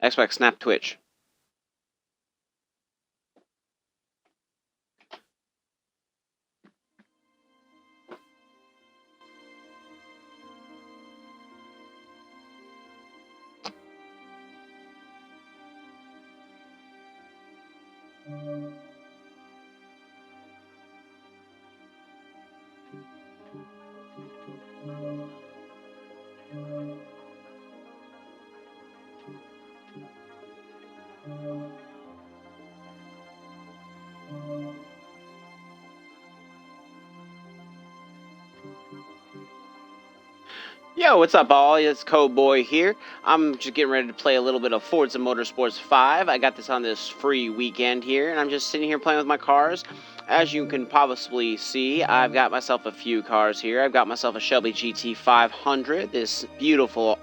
Xbox Snap Twitch. Yo, what's up, all? It's Codeboy here. I'm just getting ready to play a little bit of Forza Motorsports 5. I got this on this free weekend here, and I'm just sitting here playing with my cars. As you can possibly see, I've got myself a few cars here. I've got myself a Shelby GT 500, this beautiful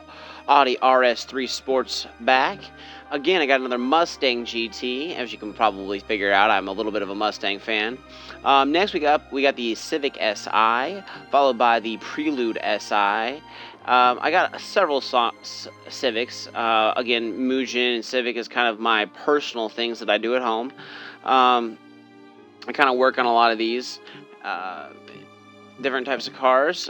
Audi RS3 Sportsback. Again, I got another Mustang GT. As you can probably figure out, I'm a little bit of a Mustang fan. Next, we got the Civic Si, followed by the Prelude Si. I got several Civics. Again, Mugen and Civic is kind of my personal things that I do at home. I kind of work on a lot of these different types of cars.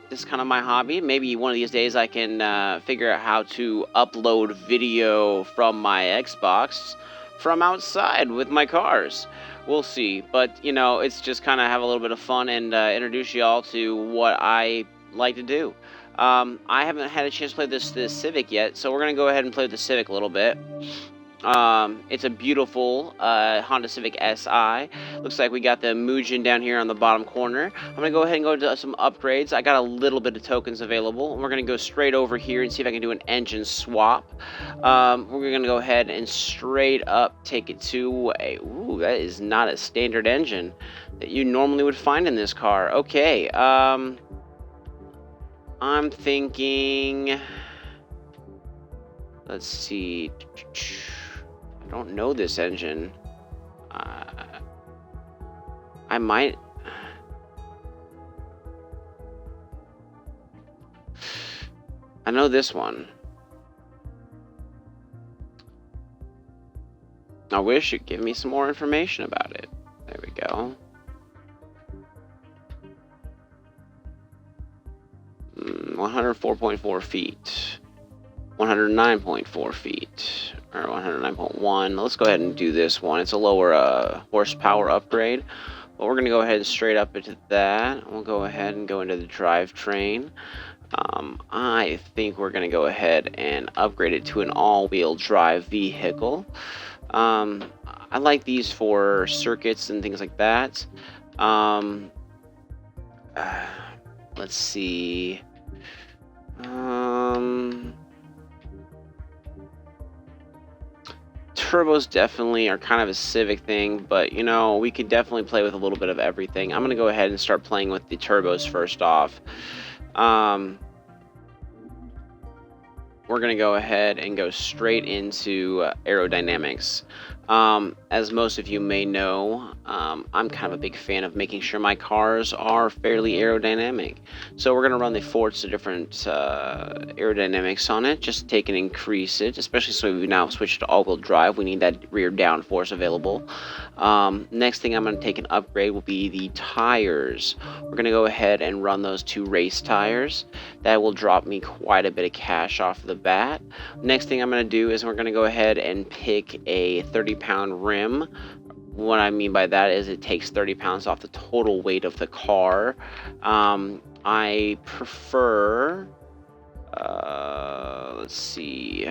This is kind of my hobby. Maybe one of these days I can figure out how to upload video from my Xbox from outside with my cars. We'll see. But, you know, it's just kind of have a little bit of fun and introduce y'all to what I like to do. I haven't had a chance to play this Civic yet, so we're going to go ahead and play with the Civic a little bit. It's a beautiful Honda Civic Si. Looks like we got the Mugen down here on the bottom corner. I'm going to go ahead and go to some upgrades. I got a little bit of tokens available. We're going to go straight over here and see if I can do an engine swap. We're going to go ahead and straight up take it to a... Ooh, that is not a standard engine that you normally would find in this car. Okay, I'm thinking... Let's see... I don't know this engine. I might... I know this one. I wish you'd give me some more information about it. There we go. 104.4 feet. 109.4 feet. Or 109.1. Let's go ahead and do this one. It's a lower horsepower upgrade. But we're going to go ahead and straight up into that. We'll go ahead and go into the drivetrain. I think we're going to go ahead and upgrade it to an all-wheel drive vehicle. I like these for circuits and things like that. Let's see. Turbos definitely are kind of a Civic thing, but you know, we could definitely play with a little bit of everything. I'm gonna go ahead and start playing with the turbos first off. We're gonna go ahead and go straight into aerodynamics. As most of you may know, I'm kind of a big fan of making sure my cars are fairly aerodynamic. So we're going to run the Forza different aerodynamics on it, just take and increase it, especially so we've now switched to all-wheel drive. We need that rear downforce available. Next thing I'm going to take an upgrade will be the tires. We're going to go ahead and run those 2 race tires. That will drop me quite a bit of cash off the bat. Next thing I'm going to do is we're going to go ahead and pick a 30-pound rim. What I mean by that is it takes 30 pounds off the total weight of the car. I prefer... let's see...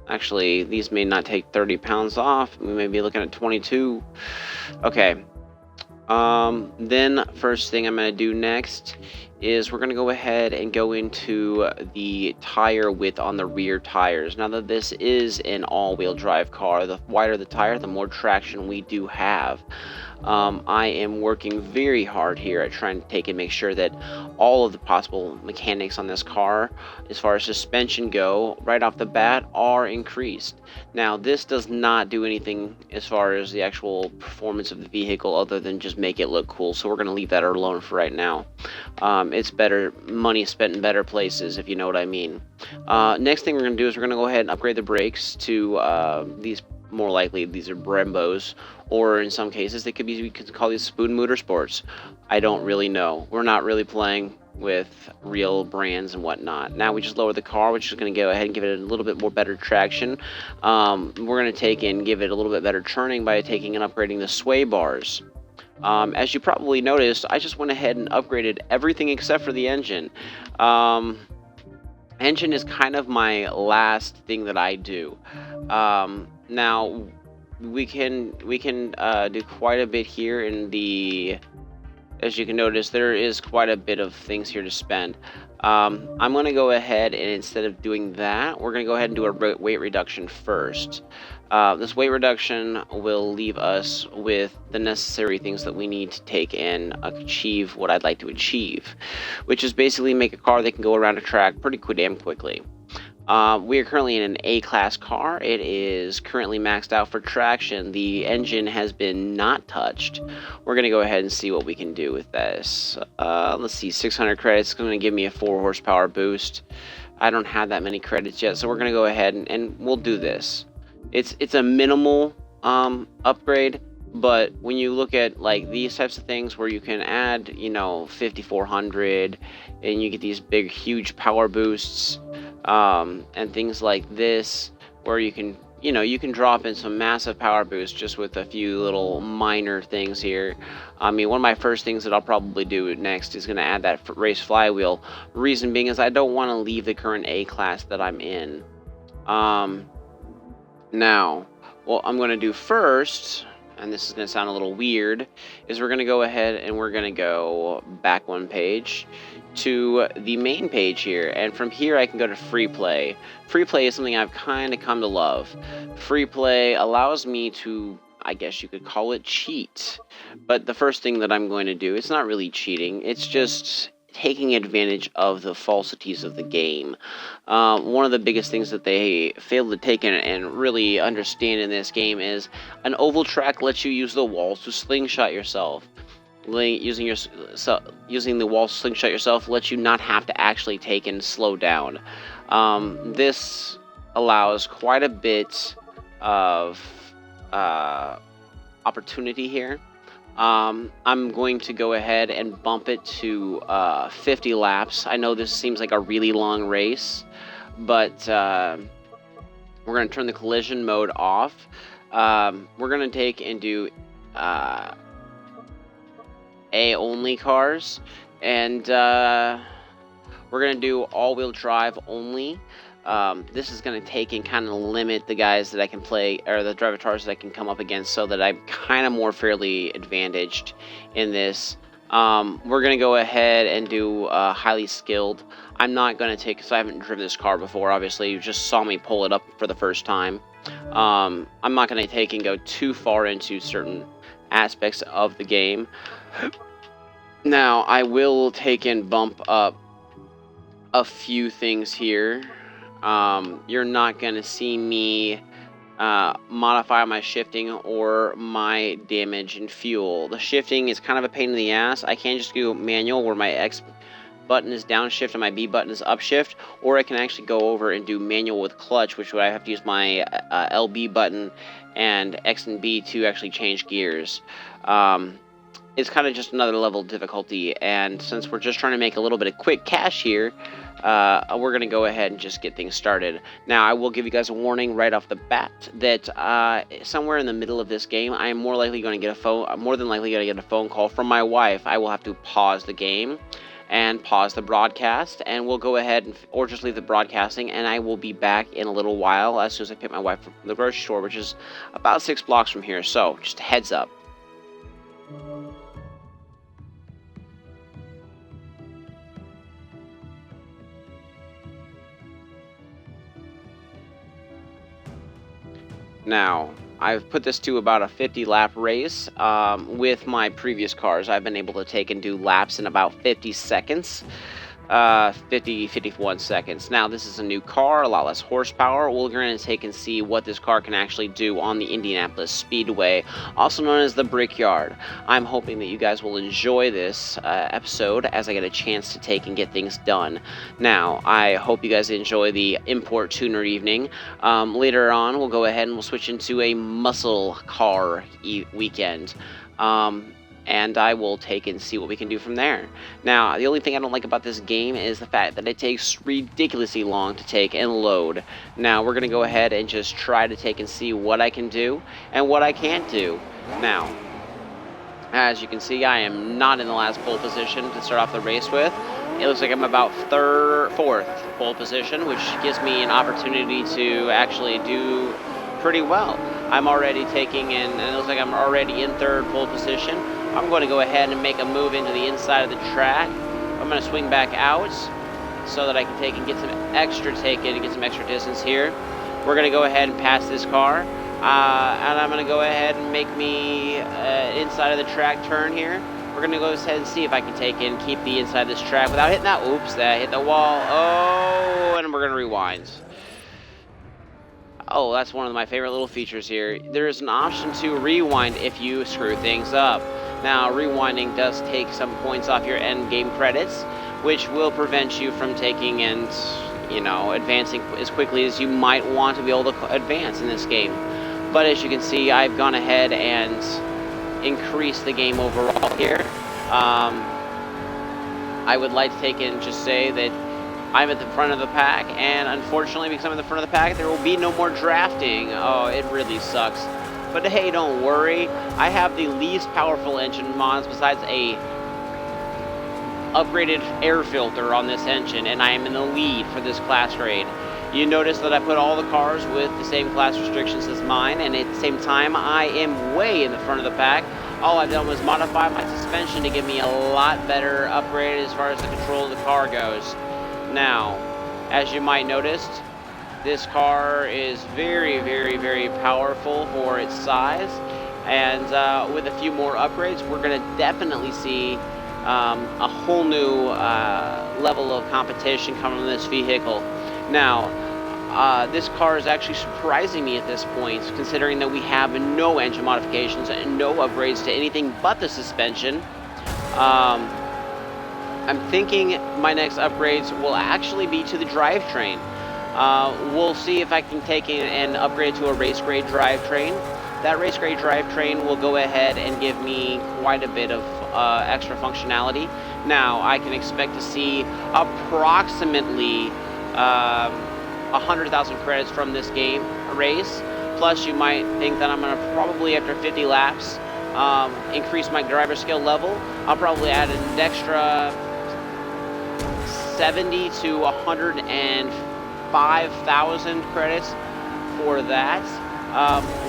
Actually, these may not take 30 pounds off. We may be looking at 22. Okay. Then first thing I'm going to do next is we're going to go ahead and go into the tire width on the rear tires. Now that this is an all-wheel drive car, the wider the tire, the more traction we do have. I am working very hard here at trying to take and make sure that all of the possible mechanics on this car, as far as suspension go, right off the bat, are increased. Now, this does not do anything as far as the actual performance of the vehicle other than just make it look cool, so we're going to leave that alone for right now. it's better money spent in better places, if you know what I mean. Next thing we're going to do is we're going to go ahead and upgrade the brakes to these. More likely, these are Brembos, or in some cases, they could be. We could call these Spoon Motorsports. I don't really know. We're not really playing with real brands and whatnot. Now we just lower the car, which is going to go ahead and give it a little bit more better traction. We're going to take and give it a little bit better turning by taking and upgrading the sway bars. As you probably noticed, I just went ahead and upgraded everything except for the engine. Engine is kind of my last thing that I do. Now we can do quite a bit here in the. As you can notice, there is quite a bit of things here to spend. I'm going to go ahead and instead of doing that, we're going to go ahead and do a weight reduction first. This weight reduction will leave us with the necessary things that we need to take and achieve what I'd like to achieve, which is basically make a car that can go around a track pretty damn quickly. We are currently in an A-class car. It is currently maxed out for traction. The engine has been not touched. We're going to go ahead and see what we can do with this. Let's see, 600 credits is going to give me a 4 horsepower boost. I don't have that many credits yet, so we're going to go ahead and we'll do this. It's a minimal upgrade, but when you look at like these types of things where you can add, 5400 and you get these big, huge power boosts, and things like this where you can drop in some massive power boosts just with a few little minor things here. I mean, one of my first things that I'll probably do next is going to add that race flywheel. Reason being is I don't want to leave the current A class that I'm in. Now, what I'm going to do first, and this is going to sound a little weird, is we're going to go ahead and we're going to go back one page to the main page here, and from here I can go to free play. Free play is something I've kind of come to love. Free play allows me to, I guess you could call it, cheat. But the first thing that I'm going to do, it's not really cheating, it's just taking advantage of the falsities of the game. One of the biggest things that they fail to take in and really understand in this game is an oval track lets you use the walls to slingshot yourself. Using the wall to slingshot yourself lets you not have to actually take and slow down. This allows quite a bit of opportunity here. I'm going to go ahead and bump it to 50 laps. I know this seems like a really long race, but we're going to turn the collision mode off. We're going to take and do A-only cars, and we're going to do all-wheel drive only. This is going to take and kind of limit the guys that I can play, or the drivatars that I can come up against, so that I'm kind of more fairly advantaged in this. We're going to go ahead and do highly skilled. I'm not going to take, because I haven't driven this car before, obviously. You just saw me pull it up for the first time. I'm not going to take and go too far into certain aspects of the game. Now, I will take and bump up a few things here. You're not going to see me modify my shifting or my damage and fuel. The shifting is kind of a pain in the ass. I can just do manual where my X button is downshift and my B button is upshift, or I can actually go over and do manual with clutch, which would I have to use my LB button and X and B to actually change gears. It's kind of just another level of difficulty, and since we're just trying to make a little bit of quick cash here, we're going to go ahead and just get things started. Now, I will give you guys a warning right off the bat that somewhere in the middle of this game, I am more than likely going to get a phone call from my wife. I will have to pause the game and pause the broadcast, and we'll go ahead or just leave the broadcasting, and I will be back in a little while as soon as I pick my wife from the grocery store, which is about 6 blocks from here. So, just a heads up. Now, I've put this to about a 50 lap race. With my previous cars, I've been able to take and do laps in about 50 seconds. 51 seconds. Now, this is a new car, a lot less horsepower. We're going to take and see what this car can actually do on the Indianapolis Speedway, also known as the Brickyard. I'm hoping that you guys will enjoy this episode as I get a chance to take and get things done. Now, I hope you guys enjoy the import tuner evening. Later on, we'll go ahead and we'll switch into a muscle car weekend. And I will take and see what we can do from there. Now, the only thing I don't like about this game is the fact that it takes ridiculously long to take and load. Now, we're going to go ahead and just try to take and see what I can do and what I can't do. Now, as you can see, I am not in the last pole position to start off the race with. It looks like I'm about fourth pole position, which gives me an opportunity to actually do pretty well. I'm already taking in, and it looks like I'm already in third pole position. I'm going to go ahead and make a move into the inside of the track. I'm going to swing back out so that I can take and get some extra distance here. We're going to go ahead and pass this car. And I'm going to go ahead and make me inside of the track turn here. We're going to go ahead and see if I can take and keep the inside of this track without hitting that. Oops, that hit the wall. Oh, and we're going to rewind. Oh, that's one of my favorite little features here. There is an option to rewind if you screw things up. Now, rewinding does take some points off your end game credits, which will prevent you from taking and, advancing as quickly as you might want to be able to advance in this game. But as you can see, I've gone ahead and increased the game overall here. I would like to take and just say that I'm at the front of the pack, and unfortunately, because I'm in the front of the pack, there will be no more drafting. Oh, it really sucks. But hey, don't worry. I have the least powerful engine mods besides a upgraded air filter on this engine, and I am in the lead for this class grade. You notice that I put all the cars with the same class restrictions as mine, and at the same time, I am way in the front of the pack. All I've done was modify my suspension to give me a lot better upgrade as far as the control of the car goes. Now, as you might notice, this car is very, very, very powerful for its size, and with a few more upgrades, we're going to definitely see a whole new level of competition coming from this vehicle. Now, this car is actually surprising me at this point, considering that we have no engine modifications and no upgrades to anything but the suspension. I'm thinking my next upgrades will actually be to the drivetrain. We'll see if I can take an upgrade to a race grade drivetrain. That race grade drivetrain will go ahead and give me quite a bit of extra functionality. Now, I can expect to see approximately 100,000 credits from this game race. Plus, you might think that I'm going to probably, after 50 laps, increase my driver skill level. I'll probably add an extra 70 to 105,000 credits for that.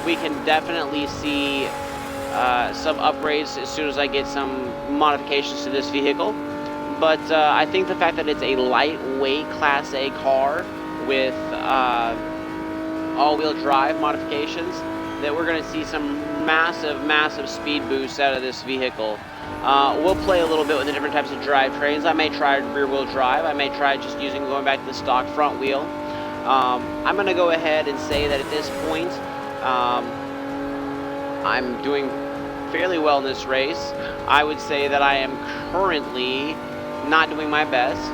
We can definitely see some upgrades as soon as I get some modifications to this vehicle. But I think the fact that it's a lightweight Class A car with all-wheel drive modifications, that we're going to see some massive, massive speed boosts out of this vehicle. We'll play a little bit with the different types of drivetrains. I may try rear-wheel drive. I may try just going back to the stock front wheel. I'm going to go ahead and say that at this point, I'm doing fairly well in this race. I would say that I am currently not doing my best.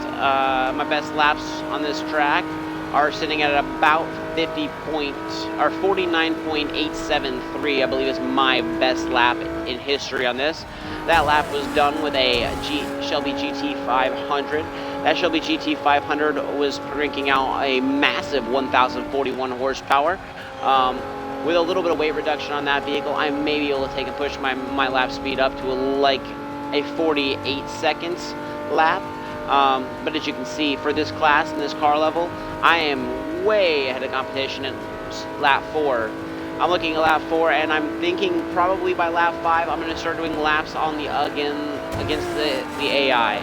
My best laps on this track are sitting at about 49.873, I believe is my best lap in history on this. That lap was done with a Shelby GT500. That Shelby GT500 was cranking out a massive 1,041 horsepower. With a little bit of weight reduction on that vehicle, I may be able to take and push my lap speed up to like a 48 seconds lap. But as you can see, for this class and this car level, I am way ahead of competition at lap 4. I'm looking at lap 4, and I'm thinking probably by lap 5, I'm going to start doing laps on against the AI.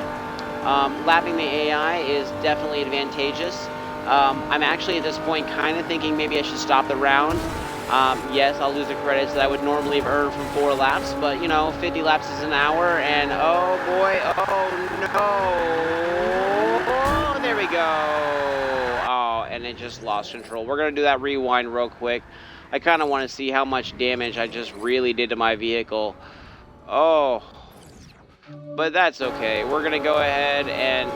Lapping the AI is definitely advantageous. I'm actually at this point kind of thinking maybe I should stop the round. Yes, I'll lose the credits that I would normally have earned from 4 laps, but 50 laps is an hour, and oh boy, oh no! just lost control. We're going to do that rewind real quick. I kind of want to see how much damage I just really did to my vehicle. Oh, but that's okay. We're going to go ahead and,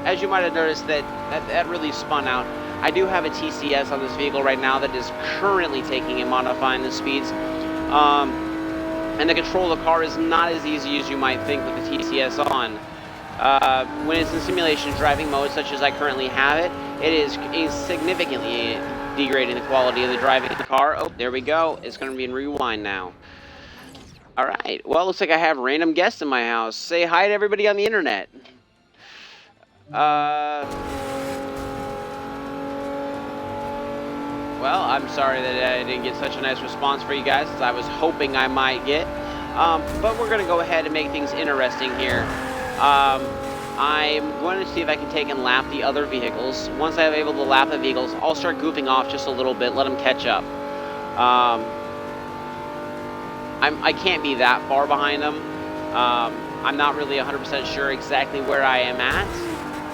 as you might have noticed, that really spun out. I do have a TCS on this vehicle right now that is currently taking and modifying the speeds. And the control of the car is not as easy as you might think with the TCS on. When it's in simulation driving mode, such as I currently have it, it is significantly degrading the quality of the driving of the car. Oh, there we go. It's going to be in rewind now. Alright, well, it looks like I have random guests in my house. Say hi to everybody on the internet. Well, I'm sorry that I didn't get such a nice response for you guys as I was hoping I might get. But we're going to go ahead and make things interesting here. I'm going to see if I can take and lap the other vehicles. Once I'm able to lap the vehicles, I'll start goofing off just a little bit, let them catch up. I can't be that far behind them. I'm not really 100% sure exactly where I am at.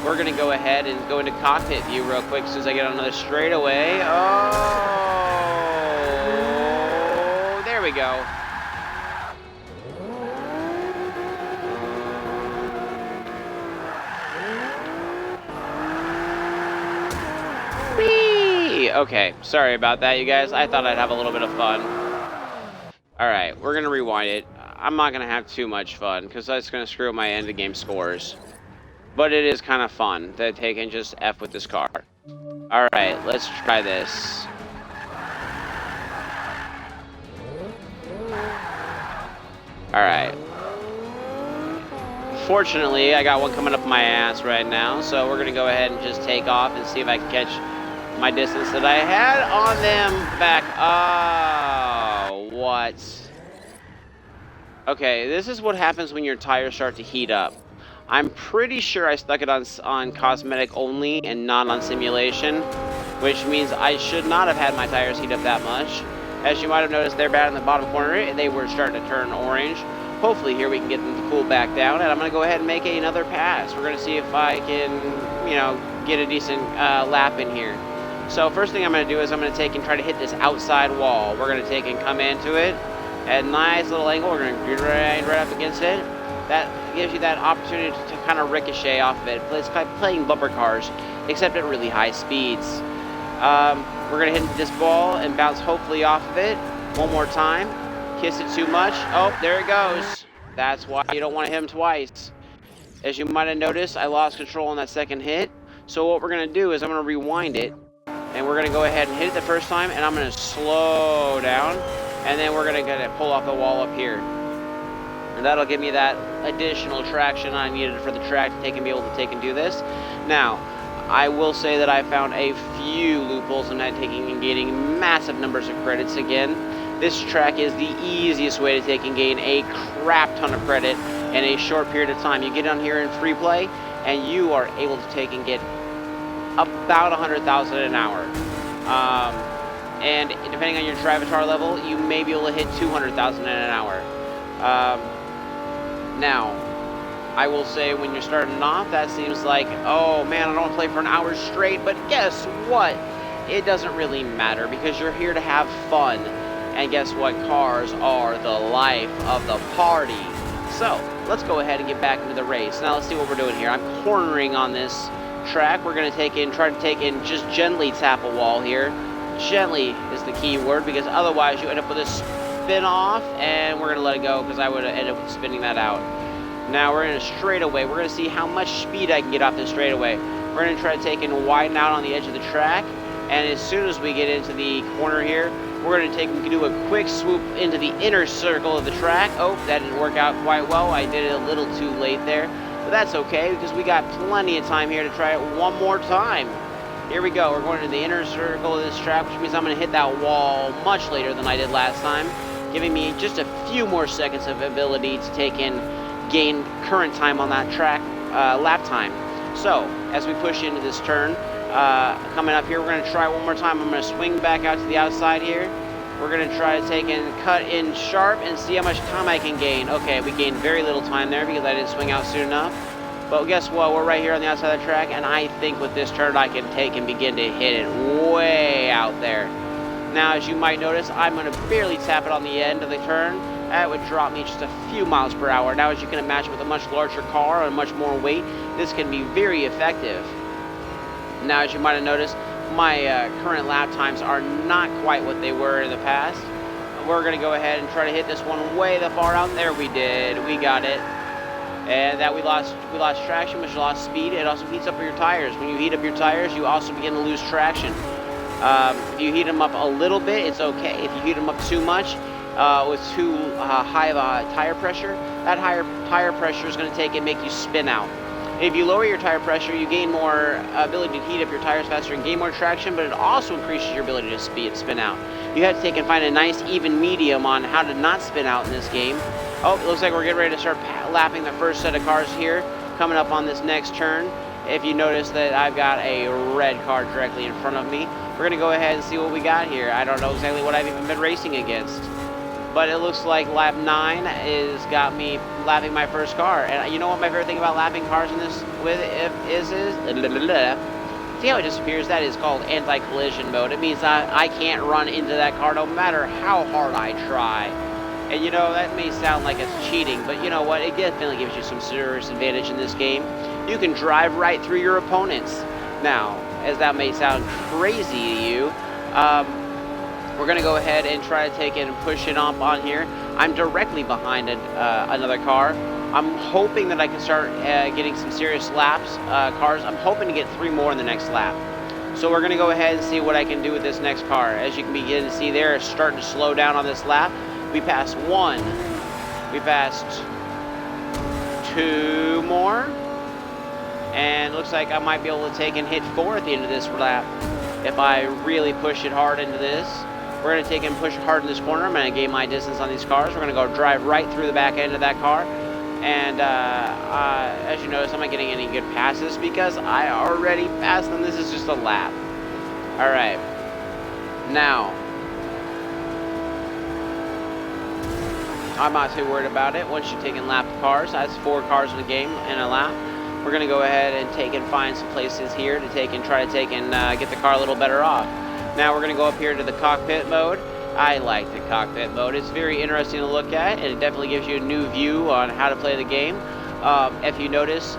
We're going to go ahead and go into cockpit view real quick as soon as I get on another straightaway. Oh, there we go. Whee! Okay, sorry about that, you guys. I thought I'd have a little bit of fun. Alright, we're going to rewind it. I'm not going to have too much fun because that's going to screw my end of game scores. But it is kind of fun to take and just F with this car. Alright, let's try this. Alright. Fortunately, I got one coming up my ass right now, so we're going to go ahead and just take off and see if I can catch my distance that I had on them back. Oh, what? Okay, this is what happens when your tires start to heat up. I'm pretty sure I stuck it on cosmetic only and not on simulation, which means I should not have had my tires heat up that much. As you might have noticed, they're bad in the bottom corner, and they were starting to turn orange. Hopefully here we can get them to cool back down, and I'm going to go ahead and make another pass. We're going to see if I can, get a decent lap in here. So first thing I'm going to do is I'm going to take and try to hit this outside wall. We're going to take and come into it at a nice little angle. We're going to get right up against it. That gives you that opportunity to kind of ricochet off of it. It's like playing bumper cars, except at really high speeds. We're going to hit this ball and bounce hopefully off of it. One more time. Kiss it too much. Oh, there it goes. That's why you don't want to hit him twice. As you might have noticed, I lost control on that second hit. So what we're going to do is I'm going to rewind it. And we're going to go ahead and hit it the first time. And I'm going to slow down. And then we're going to pull off the wall up here. And that'll give me that additional traction I needed for the track to take and be able to take and do this. Now, I will say that I found a few loopholes in that taking and gaining massive numbers of credits again. This track is the easiest way to take and gain a crap ton of credit in a short period of time. You get on here in free play, and you are able to take and get about 100,000 an hour. And depending on your Drivatar level, you may be able to hit 200,000 in an hour. Now, I will say when you're starting off, that seems like, oh man, I don't want to play for an hour straight, but guess what? It doesn't really matter because you're here to have fun. And guess what? Cars are the life of the party. So, let's go ahead and get back into the race. Now, let's see what we're doing here. I'm cornering on this track. We're going to try to take in, just gently tap a wall here. Gently is the key word because otherwise you end up with a spin off, and we're going to let it go because I would have ended up spinning that out. Now we're in a straightaway. We're going to see how much speed I can get off this straightaway. We're going to try to take and widen out on the edge of the track, and as soon as we get into the corner here, we're going to do a quick swoop into the inner circle of the track. Oh, that didn't work out quite well. I did it a little too late there, but that's okay because we got plenty of time here to try it one more time. Here we go. We're going to the inner circle of this track, which means I'm going to hit that wall much later than I did last time, giving me just a few more seconds of ability to take in gain current time on that track, lap time. So, as we push into this turn, coming up here, we're going to try one more time. I'm going to swing back out to the outside here. We're going to try to take and cut in sharp and see how much time I can gain. Okay, we gained very little time there because I didn't swing out soon enough. But guess what? We're right here on the outside of the track, and I think with this turn I can take and begin to hit it way out there. Now, as you might notice, I'm going to barely tap it on the end of the turn. That would drop me just a few miles per hour. Now, as you can imagine, with a much larger car and much more weight, this can be very effective. Now, as you might have noticed, my current lap times are not quite what they were in the past. We're going to go ahead and try to hit this one way the far out. There we did. We got it. And that we lost traction, which lost speed. It also heats up your tires. When you heat up your tires, you also begin to lose traction. If you heat them up a little bit, it's okay. If you heat them up too much, with too high of a tire pressure, that higher tire pressure is going to take and make you spin out. If you lower your tire pressure, you gain more ability to heat up your tires faster and gain more traction, but it also increases your ability to spin out. You have to take and find a nice even medium on how to not spin out in this game. Oh, it looks like we're getting ready to start lapping the first set of cars here, coming up on this next turn. If you notice that I've got a red car directly in front of me, we're going to go ahead and see what we got here. I don't know exactly what I've even been racing against, but it looks like lap 9 is got me lapping my first car. And you know what my favorite thing about lapping cars in this is see how it disappears? That is called anti-collision mode. It means I can't run into that car no matter how hard I try. And you know, that may sound like it's cheating, but you know what? It definitely gives you some serious advantage in this game. You can drive right through your opponents. Now, as that may sound crazy to you, we're going to go ahead and try to take it and push it up on here. I'm directly behind another car. I'm hoping that I can start getting some serious laps, cars. I'm hoping to get 3 more in the next lap. So we're going to go ahead and see what I can do with this next car. As you can begin to see there, it's starting to slow down on this lap. We passed 1. We passed 2 more. And looks like I might be able to take and hit 4 at the end of this lap if I really push it hard into this. We're going to take and push it hard in this corner. I'm going to gain my distance on these cars. We're going to go drive right through the back end of that car. And as you notice, I'm not getting any good passes because I already passed them. This is just a lap. All right. Now, I'm not too worried about it. Once you've taken lap cars, that's 4 cars in the game in a lap. We're going to go ahead and take and find some places here to take and try to take and get the car a little better off. Now we're going to go up here to the cockpit mode. I like the cockpit mode. It's very interesting to look at, and it definitely gives you a new view on how to play the game. If you notice,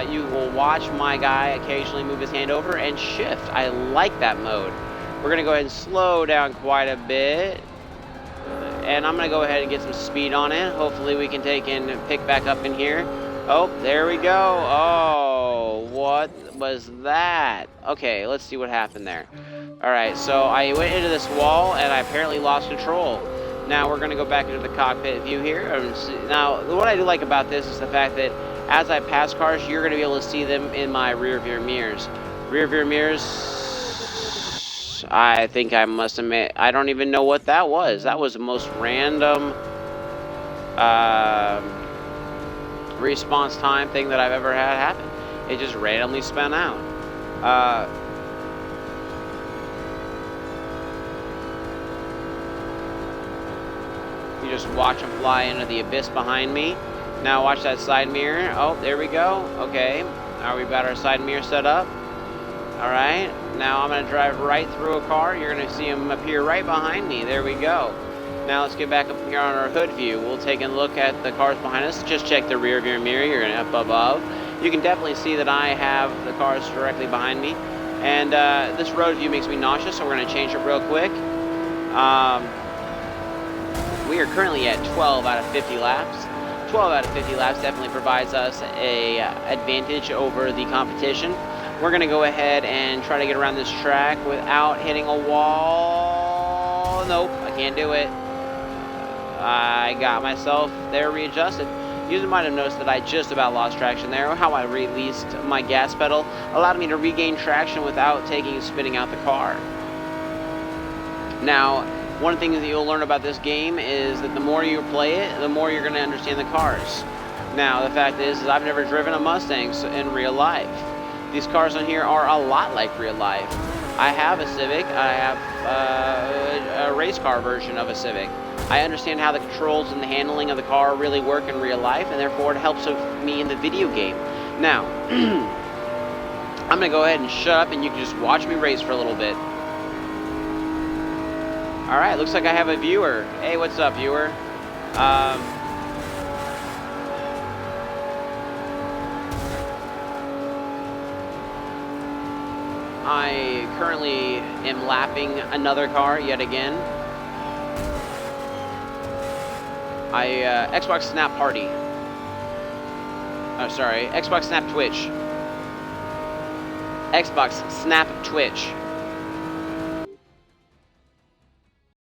you will watch my guy occasionally move his hand over and shift. I like that mode. We're going to go ahead and slow down quite a bit. And I'm going to go ahead and get some speed on it. Hopefully we can take and pick back up in here. Oh, there we go. Oh, what was that? Okay, let's see what happened there. Alright, so I went into this wall and I apparently lost control. Now we're going to go back into the cockpit view here. Now, what I do like about this is the fact that as I pass cars, you're going to be able to see them in my rear view mirrors. Rear view mirrors, I think I must admit, I don't even know what that was. That was the most random response time thing that I've ever had happen. It just randomly spun out. You just watch them fly into the abyss behind me. Now watch that side mirror. Oh, there we go. Okay. Now we've got our side mirror set up. Alright. Now I'm going to drive right through a car. You're going to see them appear right behind me. There we go. Now let's get back up here on our hood view. We'll take a look at the cars behind us. Just check the rear view mirror. You're going to up above. You can definitely see that I have the cars directly behind me. And this road view makes me nauseous, so we're going to change it real quick. We are currently at 12 out of 50 laps. 12 out of 50 laps definitely provides us a advantage over the competition. We're going to go ahead and try to get around this track without hitting a wall. Nope, I can't do it. I got myself there readjusted. You might have noticed that I just about lost traction there. How I released my gas pedal allowed me to regain traction without taking and spinning out the car. Now, one thing that you'll learn about this game is that the more you play it, the more you're going to understand the cars. Now, the fact is I've never driven a Mustang in real life. These cars on here are a lot like real life. I have a Civic. I have a race car version of a Civic. I understand how the controls and the handling of the car really work in real life, and therefore it helps me in the video game. Now, I'm going to go ahead and shut up and you can just watch me race for a little bit. Alright, looks like I have a viewer. Hey, what's up, viewer? I currently am lapping another car yet again. Xbox Snap Party. Oh, sorry. Xbox Snap Twitch. Xbox Snap Twitch.